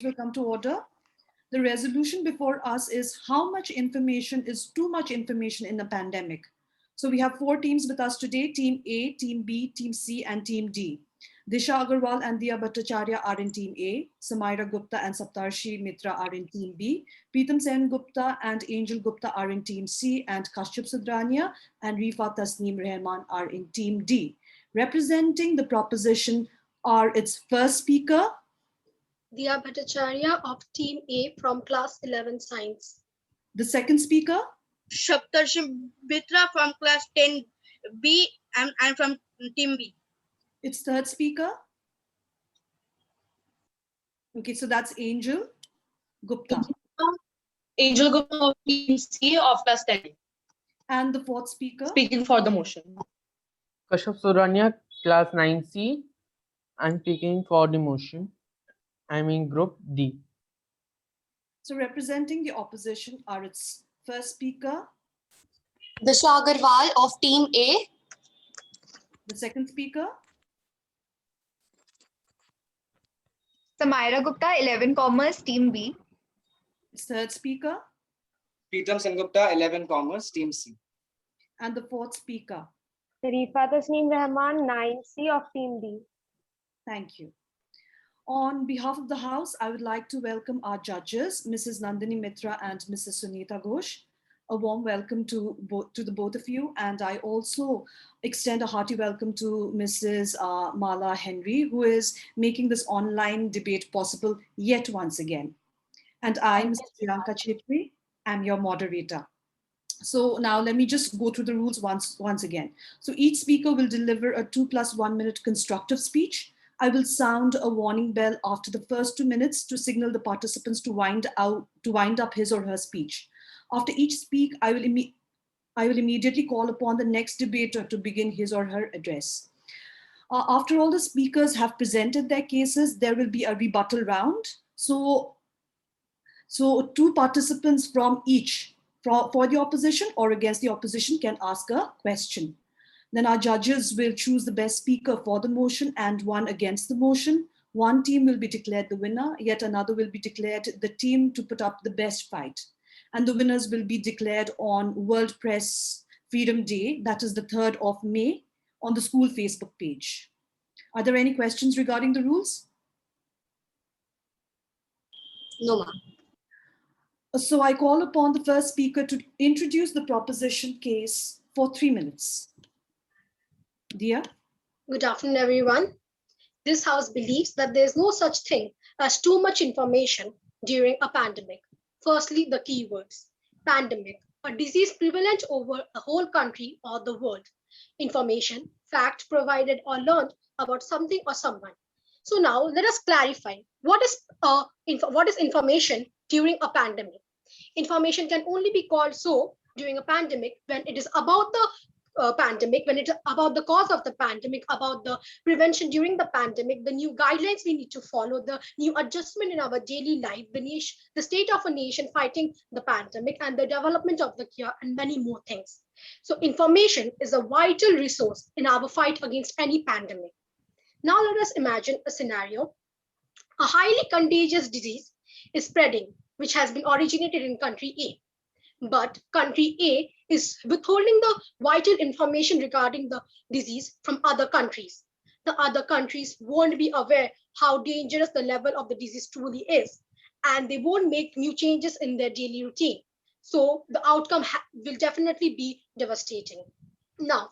will come to order. The resolution before us is how much information is too much information in a pandemic. So we have four teams with us today, Team A, Team B, Team C, and Team D. Disha Agarwal and Diya Bhattacharya are in Team A, Samaira Gupta and Saptarshi Mitra are in Team B, Preetam Sen Gupta and Angel Gupta are in Team C, and Kashyap Sudrania and Rifa Tasneem Rehman are in Team D. Representing the proposition are its first speaker, Divya Bhattacharya of Team A from Class 11 Science. the second speaker, Saptarshi Mitra from class 10B and from team B. its third speaker. Okay, so that's Angel Gupta. Angel Gupta of Team C of class 10. And the fourth speaker, Speaking for the motion. Kashyap Surania, class 9C. I'm speaking for the motion. I'm in group D. so representing the opposition are its first speaker, Disha Agarwal of Team A. the second speaker, Samaira Gupta, 11 Commerce, Team B. its third speaker, Preetam Sengupta, 11 Commerce, Team C. and the fourth speaker. Rifa Tasneem Rehman, 9C of Team D. Thank you. On behalf of the House, I would like to welcome our judges, Mrs. Nandini Mitra and Mrs. Sunita Ghosh. A warm welcome to the both of you, and I also extend a hearty welcome to Mrs. Mala Henry, who is making this online debate possible yet once again. And I, Mrs. Priyanka Chetri, am your moderator. So now let me just go through the rules once again. So each speaker will deliver a 2 + 1 minute constructive speech. I will sound a warning bell after the first 2 minutes to signal the participants to wind up his or her speech. After each speak, I will immediately call upon the next debater to begin his or her address. After all the speakers have presented their cases, there will be a rebuttal round. So two participants from each, for the opposition or against the opposition, can ask a question. Then our judges will choose the best speaker for the motion and one against the motion. One team will be declared the winner, yet another will be declared the team to put up the best fight. And the winners will be declared on World Press Freedom Day, that is the 3rd of May, on the school Facebook page. Are there any questions regarding the rules? No, ma'am. So I call upon the first speaker to introduce the proposition case for 3 minutes. Diya? Good afternoon, everyone. This House believes that there is no such thing as too much information during a pandemic. Firstly, the keywords. Pandemic, a disease prevalent over a whole country or the world. Information, fact provided or learned about something or someone. So now let us clarify what is information during a pandemic. Information can only be called so during a pandemic when it is about the pandemic, when it's about the cause of the pandemic, about the prevention during the pandemic, the new guidelines we need to follow, the new adjustment in our daily life, the state of a nation fighting the pandemic, and the development of the cure, and many more things. So information is a vital resource in our fight against any pandemic. Now let us imagine a scenario. A highly contagious disease is spreading, which has been originated in country A. But country A is withholding the vital information regarding the disease from other countries. The other countries won't be aware how dangerous the level of the disease truly is, and they won't make new changes in their daily routine. So the outcome will definitely be devastating. Now,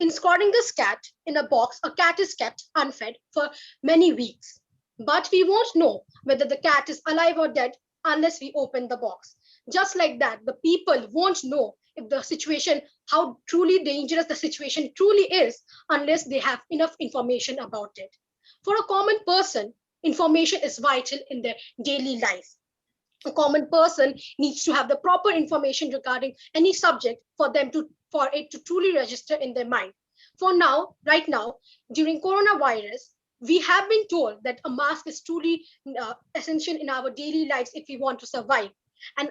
in squatting this cat in a box, a cat is kept unfed for many weeks. But we won't know whether the cat is alive or dead unless we open the box. Just like that, the people won't know if the situation, how truly dangerous the situation truly is, unless they have enough information about it. For a common person, information is vital in their daily life. A common person needs to have the proper information regarding any subject for it to truly register in their mind. Right now, during coronavirus, we have been told that a mask is truly essential in our daily lives if we want to survive. And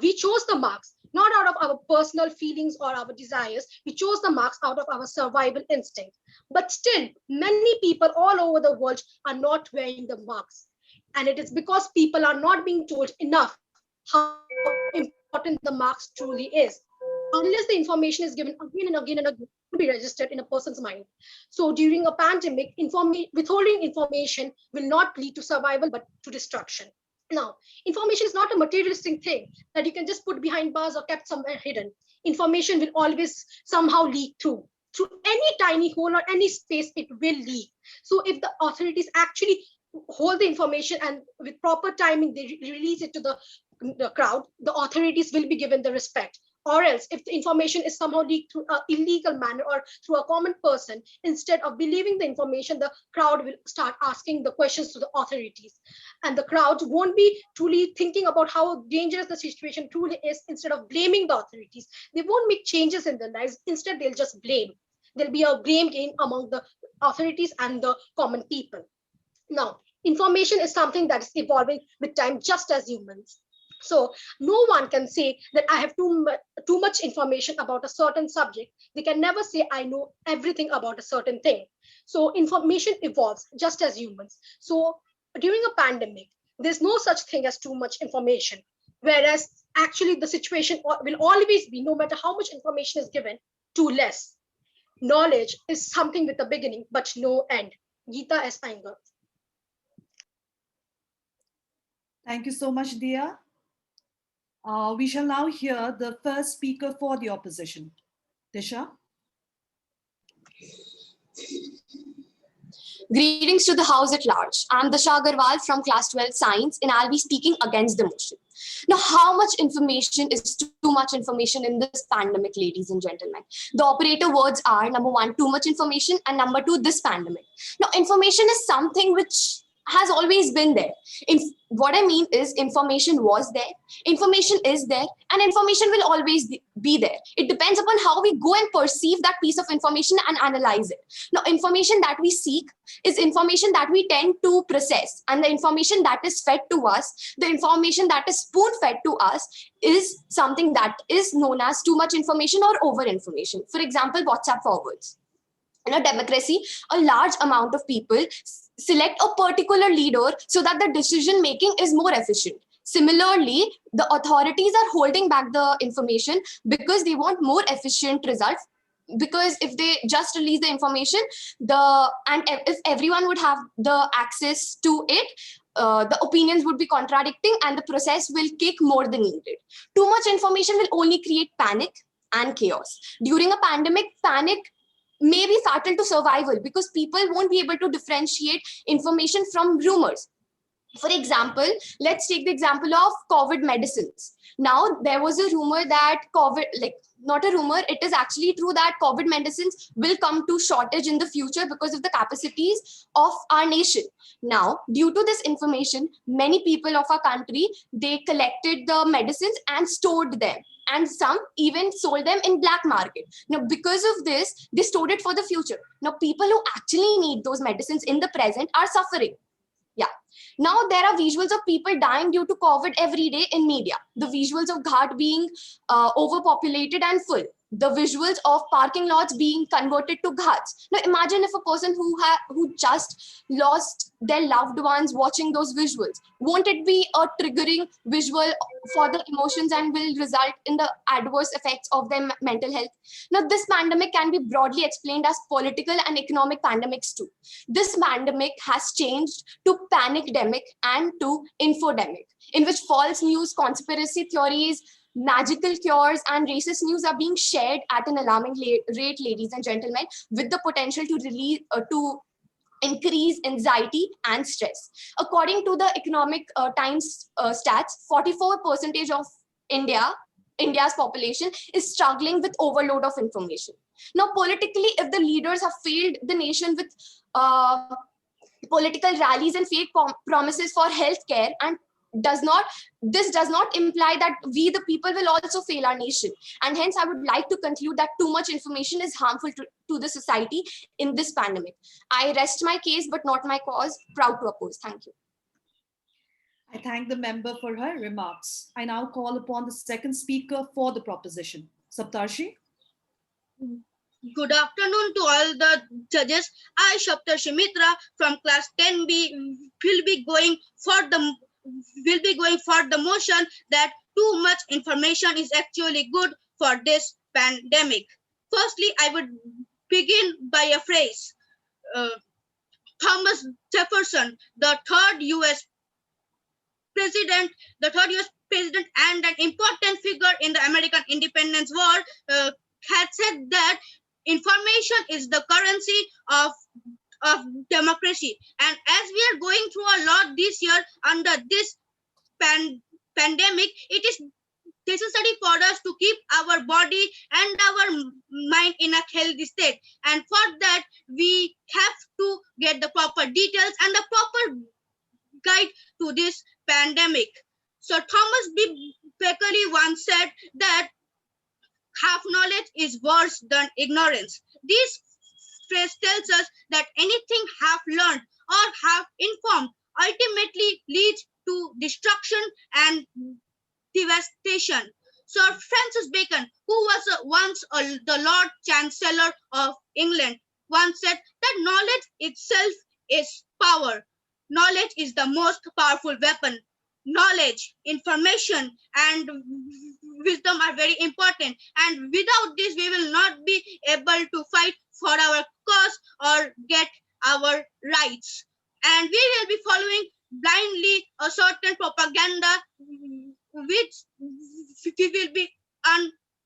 we chose the marks not out of our personal feelings or our desires. We chose the marks out of our survival instinct. But still, many people all over the world are not wearing the marks. And it is because people are not being told enough how important the marks truly is. Unless the information is given again and again and again to be registered in a person's mind. So during a pandemic, withholding information will not lead to survival but to destruction. Now, information is not a materialistic thing that you can just put behind bars or kept somewhere hidden. Information will always somehow leak through any tiny hole or any space. It will leak. So if the authorities actually hold the information and with proper timing they release it to the crowd, the authorities will be given the respect. Or else, if the information is somehow leaked through an illegal manner or through a common person, instead of believing the information, the crowd will start asking the questions to the authorities. And the crowd won't be truly thinking about how dangerous the situation truly is. Instead of blaming the authorities, they won't make changes in their lives. Instead, they'll just blame. There'll be a blame game among the authorities and the common people. Now, information is something that is evolving with time, just as humans. So no one can say that I have too much information about a certain subject. They can never say I know everything about a certain thing. So information evolves just as humans. So during a pandemic, there's no such thing as too much information. Whereas actually the situation will always be, no matter how much information is given, too less. Knowledge is something with a beginning but no end. Geeta S. Iyengar. Thank you so much, Dia. We shall now hear the first speaker for the opposition. Disha? Greetings to the House at large. I'm Disha Agarwal from Class 12 Science, and I'll be speaking against the motion. Now, how much information is too much information in this pandemic, ladies and gentlemen? The operator words are number one, too much information, and number two, this pandemic. Now, information is something which has always been there. What I mean is information was there, information is there, and information will always be there. It depends upon how we go and perceive that piece of information and analyze it. Now, information that we seek is information that we tend to process, and the information that is fed to us, the information that is spoon fed to us, is something that is known as too much information or over information. For example, WhatsApp forwards. In a democracy, a large amount of people select a particular leader so that the decision making is more efficient. Similarly, the authorities are holding back the information because they want more efficient results. Because if they just release the information, if everyone would have the access to it, the opinions would be contradicting and the process will take more than needed. Too much information will only create panic and chaos. During a pandemic, panic may be fatal to survival because people won't be able to differentiate information from rumors. For example, let's take the example of COVID medicines. Now, there was a rumor that not a rumor, it is actually true that COVID medicines will come to shortage in the future because of the capacities of our nation. Now, due to this information, many people of our country, they collected the medicines and stored them. And some even sold them in black market. Now, because of this, they stored it for the future. Now, people who actually need those medicines in the present are suffering. Yeah. Now there are visuals of people dying due to COVID every day in media. The visuals of Ghat being overpopulated and full. The visuals of parking lots being converted to ghats. Now imagine if a person who just lost their loved ones watching those visuals. Won't it be a triggering visual for the emotions and will result in the adverse effects of their mental health? Now this pandemic can be broadly explained as political and economic pandemics too. This pandemic has changed to panicdemic and to infodemic, in which false news, conspiracy theories, magical cures, and racist news are being shared at an alarming rate, ladies and gentlemen, with the potential to increase anxiety and stress. According to the Economic Times stats, 44% of India's population is struggling with overload of information. Now, politically, if the leaders have failed the nation with political rallies and fake promises for healthcare, and this does not imply that we the people will also fail our nation. And hence I would like to conclude that too much information is harmful to the society in this pandemic. I rest my case but not my cause. Proud to oppose. Thank you. I thank the member for her remarks. I now call upon the second speaker for the proposition. Saptarshi? Good afternoon to all the judges. I, Shaptarshi Mitra from class 10B, will be going for the motion that too much information is actually good for this pandemic. Firstly, I would begin by a phrase. Uh, Thomas Jefferson, president, the third U.S. president, and an important figure in the American independence war, had said that information is the currency of democracy. And as we are going through a lot this year under this pandemic, it is necessary for us to keep our body and our mind in a healthy state. And for that, we have to get the proper details and the proper guide to this pandemic. So Thomas B. Beckley once said that half knowledge is worse than ignorance. This phrase tells us that anything half learned or half informed ultimately leads to destruction and devastation. Sir Francis Bacon, who was the Lord Chancellor of England, once said that knowledge itself is power. Knowledge is the most powerful weapon. Knowledge, information, and wisdom are very important. And without this, we will not be able to fight for our cause or get our rights. And we will be following blindly a certain propaganda which we will be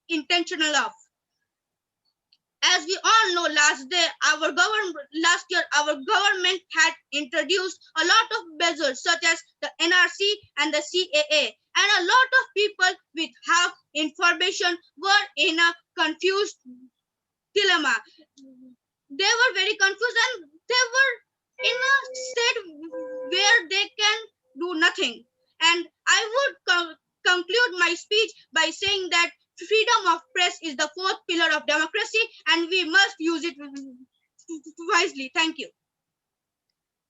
unintentional of. As we all know, last year our government had introduced a lot of measures such as the NRC and the CAA, and a lot of people with half information were in a confused dilemma. They were very confused and they were in a state where they can do nothing. And I would conclude my speech by saying that freedom of press is the fourth pillar of democracy and we must use it wisely. Thank you.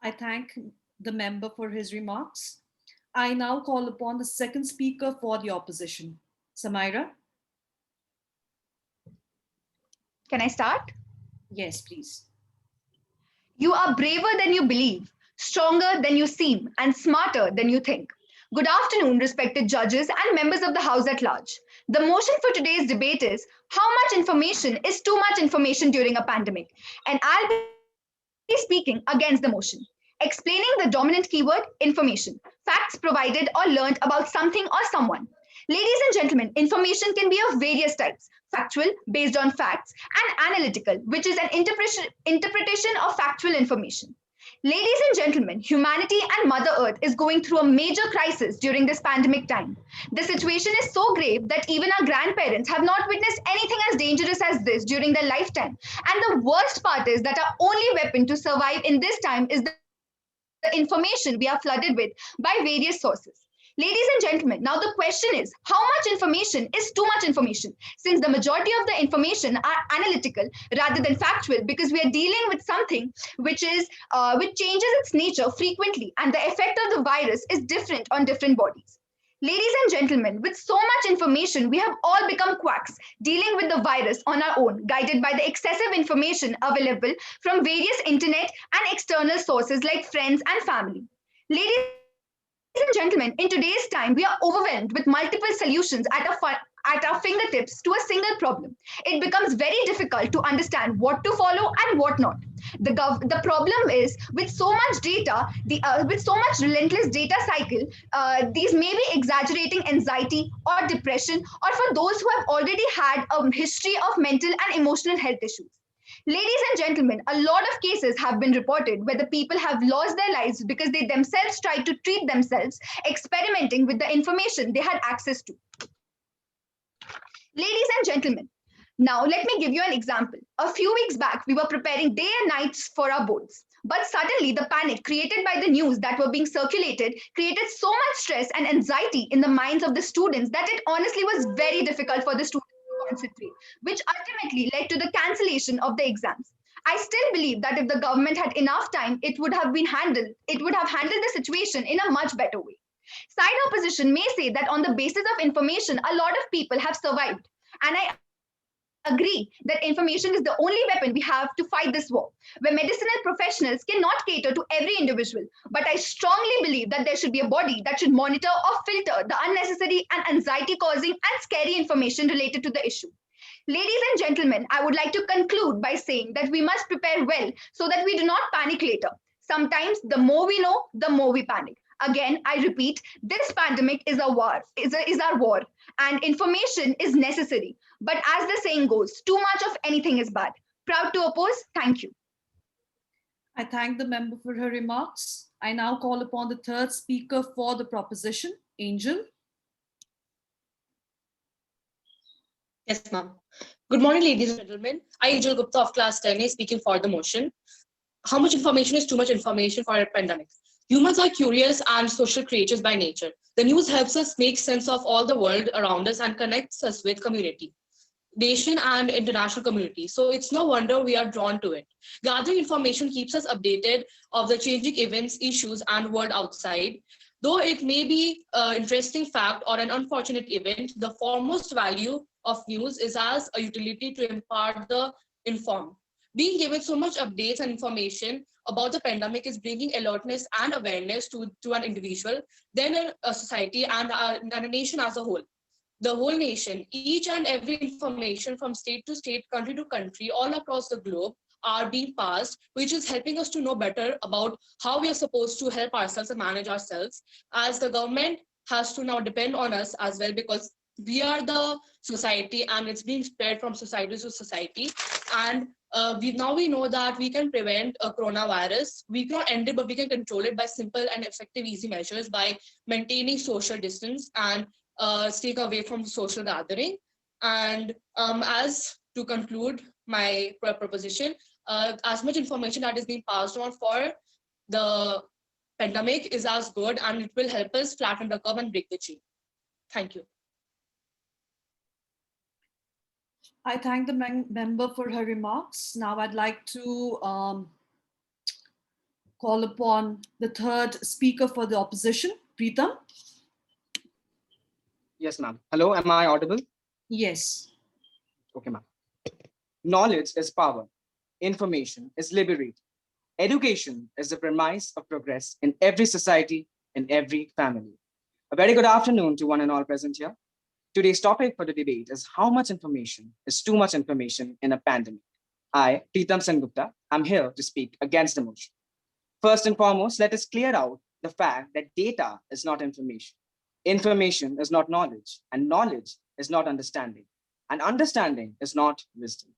I thank the member for his remarks. I now call upon the second speaker for the opposition. Samaira? Can I start? Yes, please. You are braver than you believe, stronger than you seem, and smarter than you think. Good afternoon, respected judges and members of the House at large. The motion for today's debate is how much information is too much information during a pandemic? And I'll be speaking against the motion. Explaining the dominant keyword information, facts provided or learned about something or someone. Ladies and gentlemen, information can be of various types: factual, based on facts, and analytical, which is an interpretation of factual information. Ladies and gentlemen, humanity and Mother Earth is going through a major crisis during this pandemic time. The situation is so grave that even our grandparents have not witnessed anything as dangerous as this during their lifetime. And the worst part is that our only weapon to survive in this time is the information we are flooded with by various sources. Ladies and gentlemen, now the question is, how much information is too much information? Since the majority of the information are analytical rather than factual, because we are dealing with something which changes its nature frequently, and the effect of the virus is different on different bodies. Ladies and gentlemen, with so much information, we have all become quacks, dealing with the virus on our own, guided by the excessive information available from various internet and external sources like friends and family. Ladies and gentlemen, in today's time, we are overwhelmed with multiple solutions at our fingertips to a single problem. It becomes very difficult to understand what to follow and what not. The problem is with so much data, with so much relentless data cycle, these may be exaggerating anxiety or depression, or for those who have already had a history of mental and emotional health issues. Ladies and gentlemen, a lot of cases have been reported where the people have lost their lives because they themselves tried to treat themselves, experimenting with the information they had access to. Ladies and gentlemen, now let me give you an example. A few weeks back, we were preparing day and nights for our boards. But suddenly, the panic created by the news that were being circulated created so much stress and anxiety in the minds of the students that it honestly was very difficult for the students to concentrate, which ultimately led to the cancellation of the exams. I still believe that if the government had enough time, it would have handled the situation in a much better way. Side opposition may say that on the basis of information, a lot of people have survived. And I agree that information is the only weapon we have to fight this war, where medicinal professionals cannot cater to every individual. But I strongly believe that there should be a body that should monitor or filter the unnecessary and anxiety causing and scary information related to the issue. Ladies and gentlemen, I would like to conclude by saying that we must prepare well so that we do not panic later. Sometimes the more we know, the more we panic. Again, I repeat, this pandemic is a war, is our war, and information is necessary. But as the saying goes, too much of anything is bad. Proud to oppose. Thank you. I thank the member for her remarks. I now call upon the third speaker for the proposition, Angel. Yes, ma'am. Good morning, ladies and gentlemen. I, Angel Gupta of class 10A, speaking for the motion. How much information is too much information for a pandemic? Humans are curious and social creatures by nature. The news helps us make sense of all the world around us and connects us with community, nation and international community. So it's no wonder we are drawn to it. Gathering information keeps us updated of the changing events, issues, and world outside. Though it may be an interesting fact or an unfortunate event, the foremost value of news is as a utility to impart the informed. Being given so much updates and information about the pandemic is bringing alertness and awareness to an individual, then a society and a nation as a whole. The whole nation, each and every information from state to state, country to country, all across the globe are being passed, which is helping us to know better about how we are supposed to help ourselves and manage ourselves, as the government has to now depend on us as well, because we are the society and it's being spread from society to society. And we know that we can prevent a coronavirus. We cannot end it, but we can control it by simple and effective, easy measures, by maintaining social distance and staying away from social gathering. And as to conclude my proposition, as much information that is being passed on for the pandemic is as good, and it will help us flatten the curve and break the chain. Thank you. I thank the member for her remarks. Now I'd like to call upon the third speaker for the opposition, Preetham. Yes, ma'am. Hello, am I audible? Yes. Okay, ma'am. Knowledge is power. Information is liberating. Education is the premise of progress in every society, in every family. A very good afternoon to one and all present here. Today's topic for the debate is how much information is too much information in a pandemic. I, Preetham Sengupta, am here to speak against the motion. First and foremost, let us clear out the fact that data is not information. Information is not knowledge, and knowledge is not understanding, and understanding is not wisdom.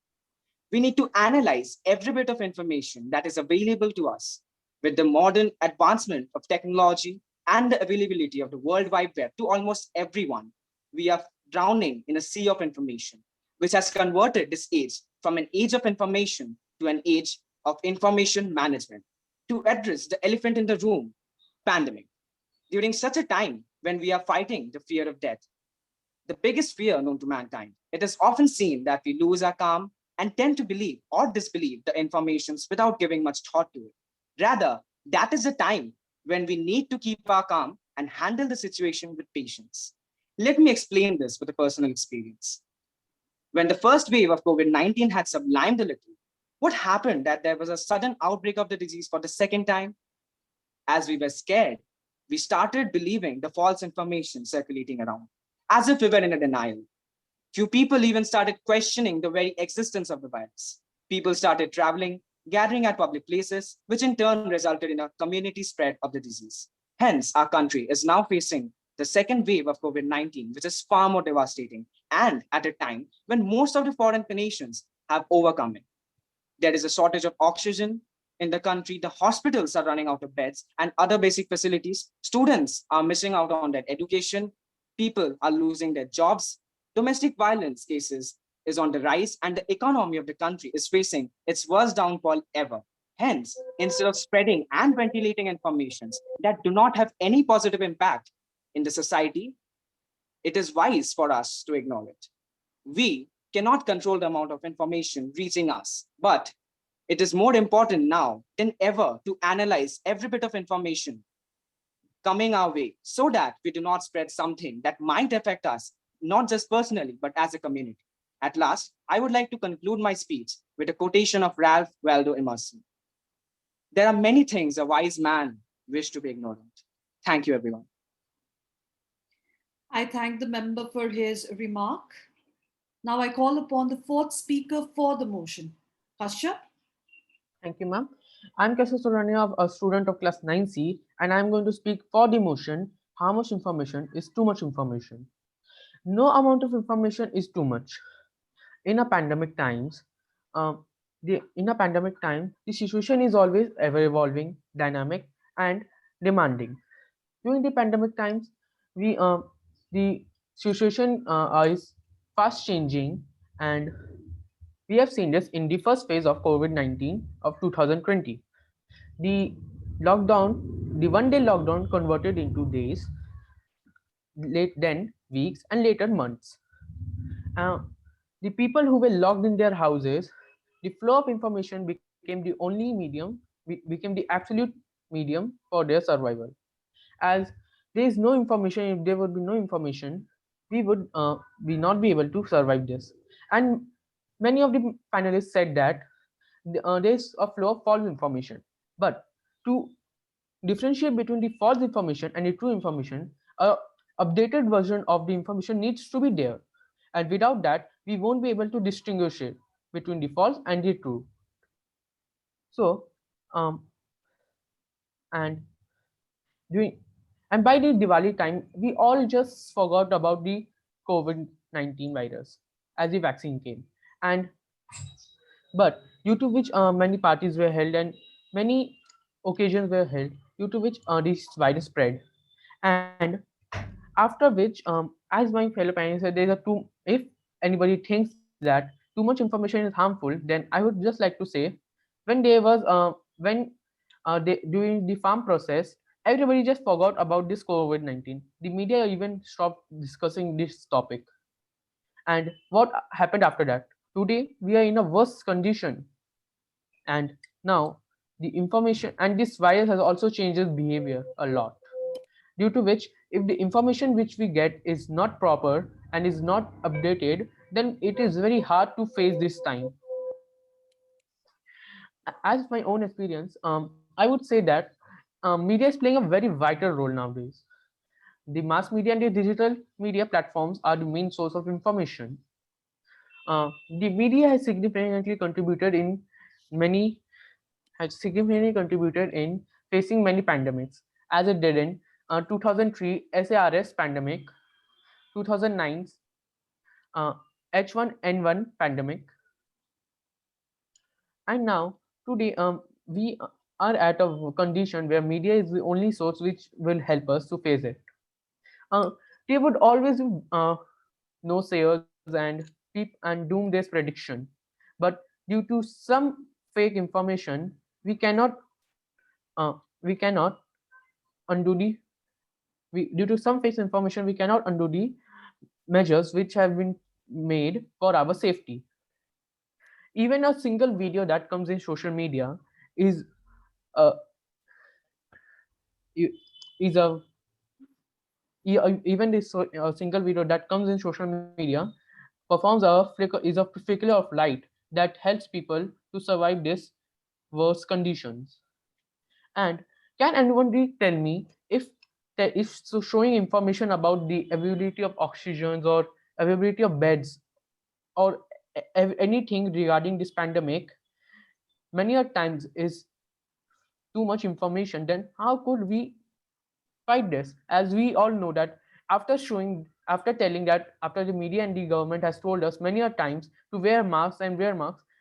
We need to analyze every bit of information that is available to us. With the modern advancement of technology and the availability of the World Wide Web to almost everyone, we are drowning in a sea of information, which has converted this age from an age of information to an age of information management. To address the elephant in the room, pandemic. During such a time when we are fighting the fear of death, the biggest fear known to mankind, it is often seen that we lose our calm and tend to believe or disbelieve the informations without giving much thought to it. Rather, that is the time when we need to keep our calm and handle the situation with patience. Let me explain this with a personal experience. When the first wave of COVID-19 had sublimed a little, what happened that there was a sudden outbreak of the disease for the second time? As we were scared, we started believing the false information circulating around, as if we were in a denial. Few people even started questioning the very existence of the virus. People started traveling, gathering at public places, which in turn resulted in a community spread of the disease. Hence, our country is now facing the second wave of COVID-19, which is far more devastating, and at a time when most of the foreign nations have overcome it. There is a shortage of oxygen in the country, the hospitals are running out of beds and other basic facilities, students are missing out on their education, people are losing their jobs, domestic violence cases is on the rise, and the economy of the country is facing its worst downfall ever. Hence, instead of spreading and ventilating informations that do not have any positive impact in the society, it is wise for us to ignore it. We cannot control the amount of information reaching us, but it is more important now than ever to analyze every bit of information coming our way so that we do not spread something that might affect us, not just personally, but as a community. At last, I would like to conclude my speech with a quotation of Ralph Waldo Emerson. There are many things a wise man wished to be ignorant. Thank you, everyone. I thank the member for his remark. Now I call upon the fourth speaker for the motion. Kashyap? Thank you, ma'am. I'm Kashyap Surania, a student of class 9C, and I'm going to speak for the motion. How much information is too much information? No amount of information is too much. In a pandemic times, um, the situation is always ever evolving, dynamic, and demanding. During the pandemic times, we the situation is fast changing, and we have seen this in the first phase of COVID-19 of 2020. The lockdown, the one-day lockdown converted into days, late then weeks, and later months. Uh, the people who were locked in their houses, the flow of information became the only medium, became the absolute medium for their survival. As there is no information, if there would be no information, we not be able to survive this. And many of the panelists said that there is a flow of false information. But to differentiate between the false information and the true information, a updated version of the information needs to be there, and without that we won't be able to distinguish it between the false and the true. So um and during and by the Diwali time, we all just forgot about the COVID-19 virus as the vaccine came. And but due to which many parties were held and many occasions were held, due to which this virus spread. And after which, as my fellow panelists said, there's a two. If anybody thinks that too much information is harmful, then I would just like to say, when during the farm process, everybody just forgot about this COVID-19. The media even stopped discussing this topic. And what happened after that? Today we are in a worse condition, and now the information and this virus has also changes behavior a lot, due to which if the information which we get is not proper and is not updated, then it is very hard to face this time. As my own experience, I would say that media is playing a very vital role nowadays. The mass media and the digital media platforms are the main source of information. The media many has significantly contributed in facing many pandemics, as it did in 2003 SARS pandemic, 2009 uh, H1N1 pandemic, and now today we are at a condition where media is the only source which will help us to face it. Uh, they would always no sayers and and doomsday prediction, but due to some fake information, uh, we cannot undo the due to some fake information we cannot undo the measures which have been made for our safety. Even a single video that comes in social media is a is a even this single video that comes in social media performs a flicker of light that helps people to survive this worse conditions. And can anybody tell me if so showing information about the availability of oxygens or availability of beds or anything regarding this pandemic many a times is too much information, then how could we fight this? As we all know that after telling that after the media and the government has told us many a times to wear masks,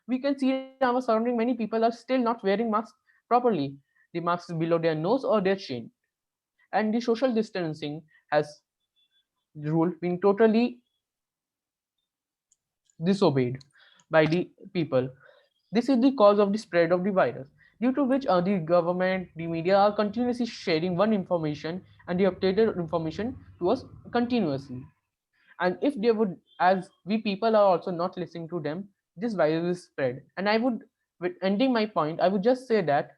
we can see in our surrounding many people are still not wearing masks properly. The mask is below their nose or their chin, and the social distancing has rule been totally disobeyed by the people. This is the cause of the spread of the virus, due to which the government, the media are continuously sharing one information and the updated information to us continuously. And if they would, as we people are also not listening to them, this virus is spread. And I would, with ending my point, I would just say that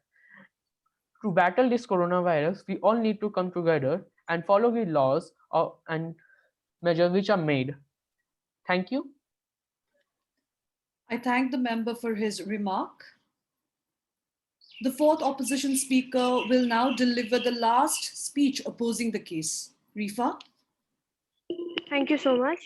to battle this coronavirus, we all need to come together and follow the laws and measures which are made. Thank you. I thank the member for his remark. The fourth opposition speaker will now deliver the last speech opposing the case. Rifa? Thank you so much.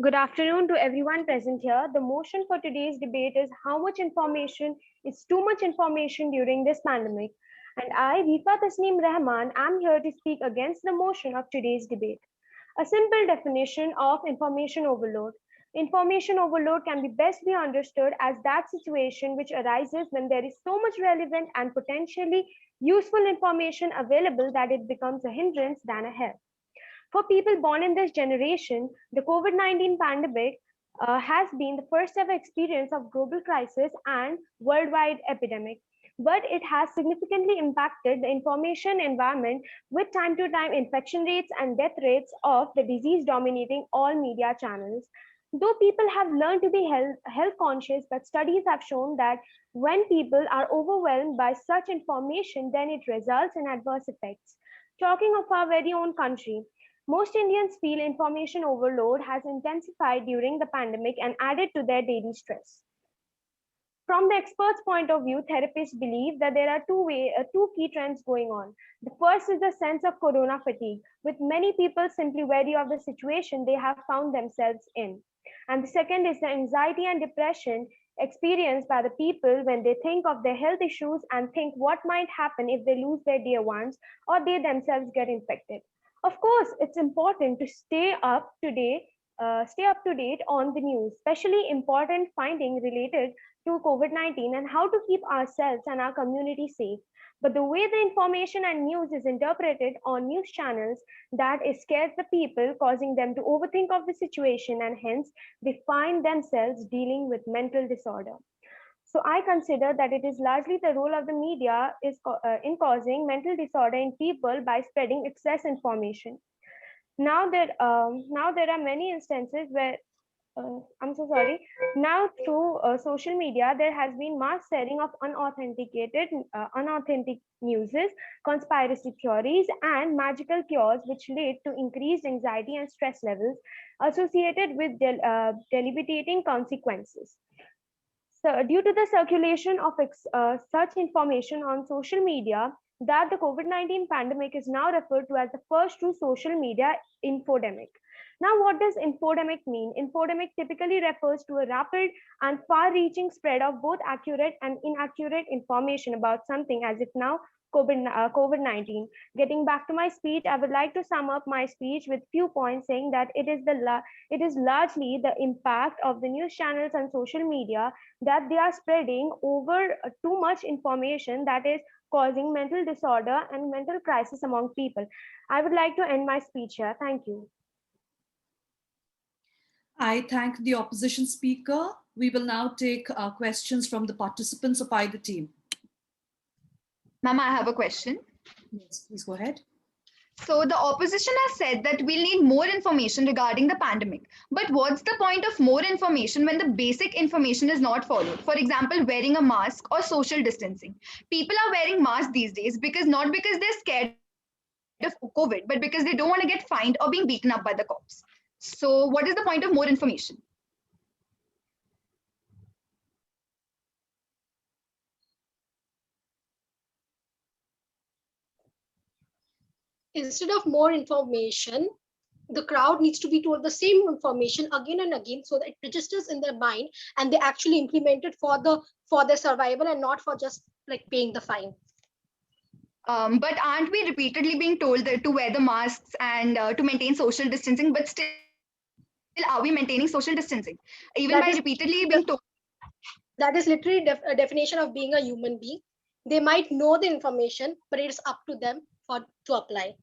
Good afternoon to everyone present here. The motion for today's debate is how much information is too much information during this pandemic. And I, Rifa Tasneem Rahman, am here to speak against the motion of today's debate. A simple definition of information overload. Information overload can be best be understood as that situation which arises when there is so much relevant and potentially useful information available that it becomes a hindrance than a help. For people born in this generation, the COVID-19 pandemic has been the first ever experience of global crisis and worldwide epidemic. But it has significantly impacted the information environment with time to time infection rates and death rates of the disease dominating all media channels. Though people have learned to be health conscious, but studies have shown that when people are overwhelmed by such information, then it results in adverse effects. Talking of our very own country, most Indians feel information overload has intensified during the pandemic and added to their daily stress. From the experts' point of view, therapists believe that there are two key trends going on. The first is the sense of corona fatigue, with many people simply wary of the situation they have found themselves in. And the second is the anxiety and depression experienced by the people when they think of their health issues and think what might happen if they lose their dear ones or they themselves get infected. Of course, it's important to stay up to date on the news, especially important finding related to COVID-19 and how to keep ourselves and our community safe. But the way the information and news is interpreted on news channels, that it scares the people, causing them to overthink of the situation, and hence they find themselves dealing with mental disorder. So I consider that it is largely the role of the media in causing mental disorder in people by spreading excess information. Now there are many instances where I'm so sorry. Now, through social media, there has been mass sharing of unauthentic news, conspiracy theories, and magical cures, which lead to increased anxiety and stress levels associated with debilitating consequences. So, due to the circulation of such information on social media, that the COVID-19 pandemic is now referred to as the first true social media infodemic. Now, what does infodemic mean? Infodemic typically refers to a rapid and far-reaching spread of both accurate and inaccurate information about something, as if now COVID-19. Getting back to my speech, I would like to sum up my speech with few points, saying that it is largely the impact of the news channels and social media that they are spreading over too much information that is causing mental disorder and mental crisis among people. I would like to end my speech here. Thank you. I thank the opposition speaker. We will now take questions from the participants of either team. Ma'am, I have a question. Yes, please go ahead. So the opposition has said that we'll need more information regarding the pandemic. But what's the point of more information when the basic information is not followed? For example, wearing a mask or social distancing. People are wearing masks these days not because they're scared of COVID, but because they don't want to get fined or being beaten up by the cops. So what is the point of more information? Instead of more information, the crowd needs to be told the same information again and again so that it registers in their mind and they actually implement it for their survival and not for just like paying the fine. But aren't we repeatedly being told that to wear the masks and to maintain social distancing? But still, are we maintaining social distancing? Even by repeatedly being told. That is literally a definition of being a human being. They might know the information, but it is up to them to apply.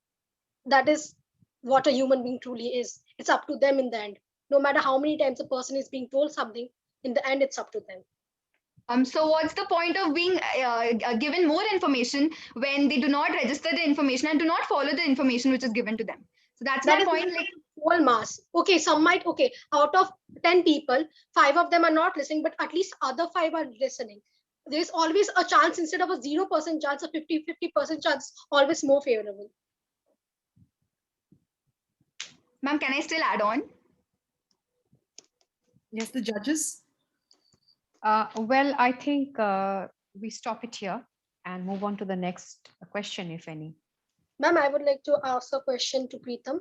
That is what a human being truly is. It's up to them in the end. No matter how many times a person is being told something, in the end, it's up to them. So what's the point of being given more information when they do not register the information and do not follow the information which is given to them? So that's my point. Like whole mass. Okay, some might, out of 10 people, 5 of them are not listening, but at least other 5 are listening. There's always a chance instead of a 0% chance, a 50% chance, always more favorable. Ma'am, can I still add on? Yes, the judges. Well, I think we stop it here and move on to the next question, if any. Ma'am, I would like to ask a question to Preetham.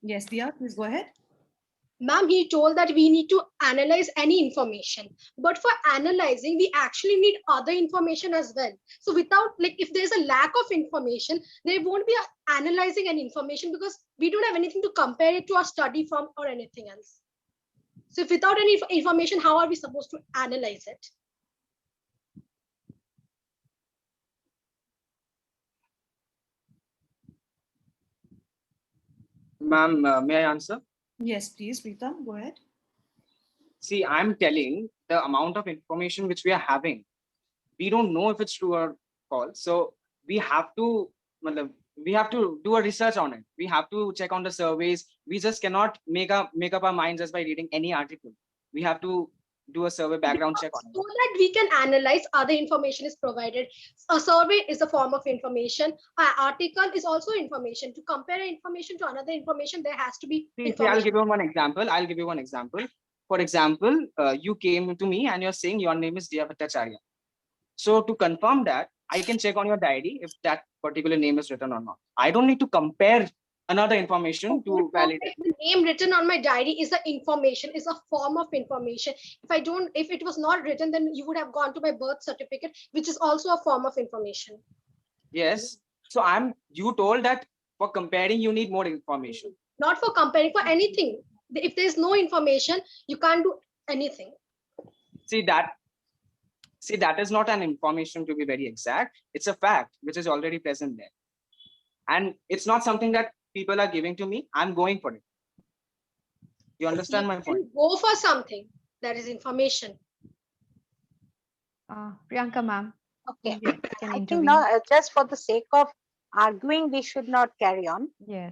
Yes, Dia, please go ahead. Ma'am, he told that we need to analyze any information, but for analyzing, we actually need other information as well. So without, like, if there's a lack of information, there won't be analyzing any information because we don't have anything to compare it to our study from or anything else. So if without any information, how are we supposed to analyze it? Ma'am, may I answer? Yes, please, Preetham, go ahead. See, I'm telling the amount of information which we are having. We don't know if it's true or false. So we have to, matlab, we have to do a research on it. We have to check on the surveys. We just cannot make up our minds just by reading any article. We have to do a survey background check on So it. that we can analyze other information is provided. A survey is a form of information. An article is also information. To compare information to another information, there has to be See, I'll information. give you one example. I'll give you one example. For example, you came to me and you're saying your name is Divya Bhattacharya. So to confirm that, I can check on your diary if that particular name is written or not. I don't need to compare another information to validate. The name written on my diary is the information, is a form of information. If it was not written, then you would have gone to my birth certificate, which is also a form of information. Yes. So you told that for comparing, you need more information. Not for comparing, for anything. If there's no information, you can't do anything. See, that is not an information, to be very exact. It's a fact which is already present there. And it's not something that people are giving to me. I'm going for it. You understand my point? Go for something that is information. Priyanka ma'am. Okay. Can I think intervene. now, just for the sake of arguing, we should not carry on. Yes.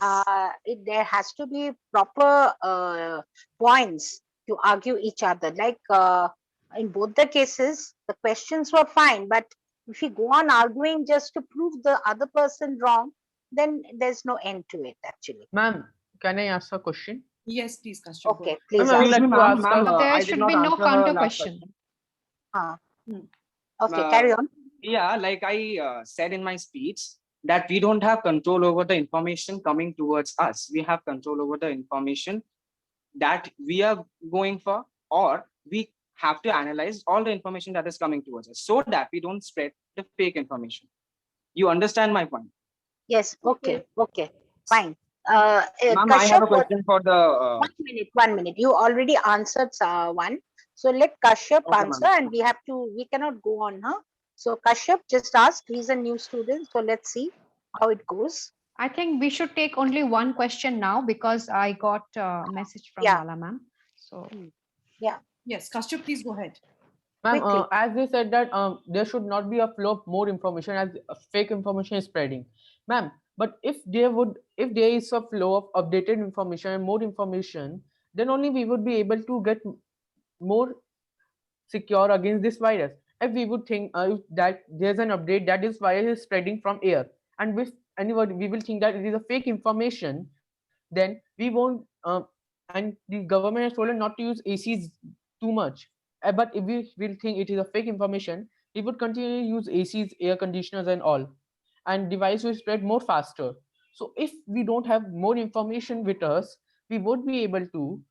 There has to be proper points to argue each other. Like in both the cases, the questions were fine, but if you go on arguing just to prove the other person wrong, then there's no end to it, actually. Ma'am, can I ask a question? Yes, please, Kashyap. Okay, please. Ma'am, I would ask. like to ask her- There I did should not be no answer her counter last question. Okay, carry on. Yeah, like I said in my speech, that we don't have control over the information coming towards us. We have control over the information that we are going for, or we have to analyze all the information that is coming towards us so that we don't spread the fake information. You understand my point? Yes, okay, fine. Ma'am, I have a question for the. 1 minute. You already answered one. So let Kashyap Okay, answer, ma'am. and we cannot go on, huh? So Kashyap just asked, he's a new student. So let's see how it goes. I think we should take only one question now because I got a message from Yeah. Lala ma'am. So Yes, Kashyap, please go ahead. Ma'am, Quickly. as they said that there should not be a flow of more information as fake information is spreading. Ma'am, but if there is a flow of updated information and more information, then only we would be able to get more secure against this virus. If we would think that there's an update that this virus is spreading from air, and with anybody we will think that it is a fake information, then we won't. And the government has told us not to use ACs too much. But if we will think it is a fake information, we would continue to use ACs, air conditioners, and all, and device will spread more faster. So if we don't have more information with us, we won't be able to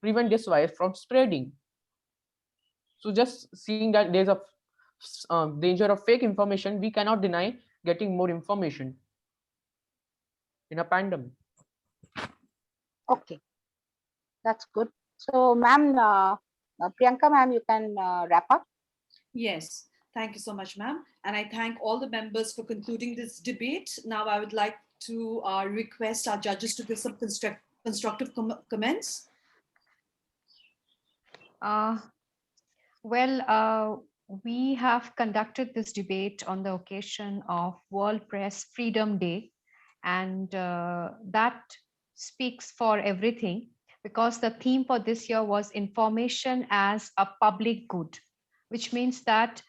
prevent this virus from spreading. So just seeing that there's a danger of fake information, we cannot deny getting more information in a pandemic. Okay, that's good. So, ma'am, Priyanka, ma'am, you can wrap up. Yes, thank you so much, ma'am. And I thank all the members for concluding this debate. Now I would like to request our judges to give some constructive comments. Well, we have conducted this debate on the occasion of World Press Freedom Day, and that speaks for everything because the theme for this year was information as a public good, which means that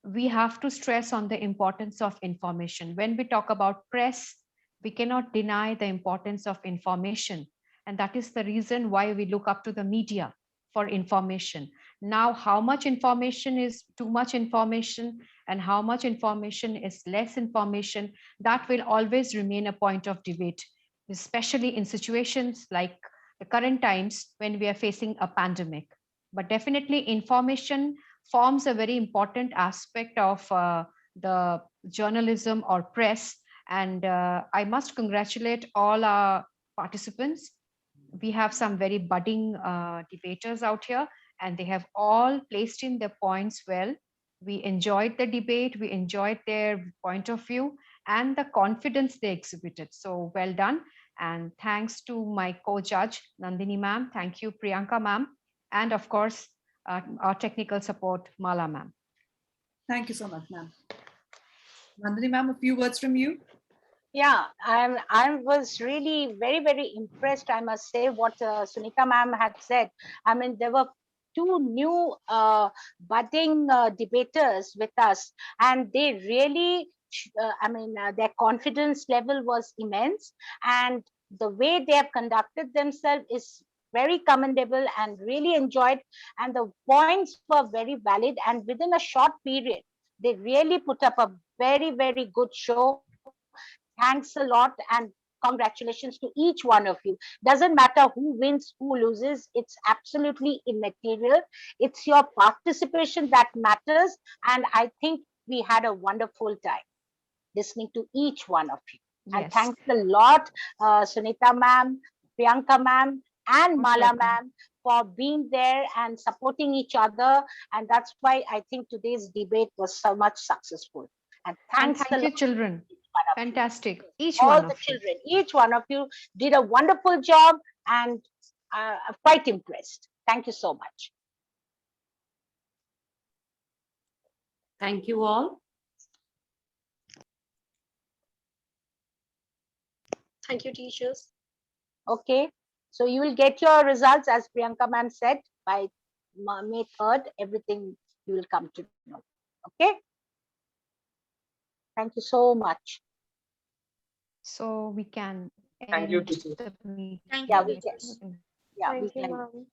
we have to stress on the importance of information. When we talk about press, we cannot deny the importance of information, and that is the reason why we look up to the media. for information. Now, how much information is too much information and how much information is less information, that will always remain a point of debate, especially in situations like the current times when we are facing a pandemic. But definitely information forms a very important aspect of the journalism or press. And I must congratulate all our participants. We have some very budding debaters out here, and they have all placed in their points well. We enjoyed the debate, we enjoyed their point of view and the confidence they exhibited. So well done. And thanks to my co-judge, Nandini ma'am. Thank you, Priyanka ma'am. And of course, our technical support, Mala ma'am. Thank you so much, ma'am. Nandini ma'am, a few words from you. Yeah, I was really very impressed. I must say what Sunita ma'am had said. I mean, there were two new budding debaters with us, and they really, their confidence level was immense, and the way they have conducted themselves is very commendable and really enjoyed. And the points were very valid, and within a short period, they really put up a very good show. Thanks a lot, and congratulations to each one of you. Doesn't matter who wins, who loses, it's absolutely immaterial. It's your participation that matters, and I think we had a wonderful time listening to each one of you. Yes. And thanks a lot, Sunita ma'am, Priyanka ma'am, and Mala ma'am for being there and supporting each other. And that's why I think today's debate was so much successful. And thanks thank you, children. Fantastic. All the children, each one of you did a wonderful job, and I'm quite impressed. Thank you so much. Thank you all. Thank you, teachers. Okay, so you will get your results, as Priyanka ma'am said, by May 3rd. Everything you will come to know. Okay. Thank you so much. So we can Thank you, end teacher. the meeting. Thank Yeah, you. we can. Yeah, we Thank you, can. ma'am.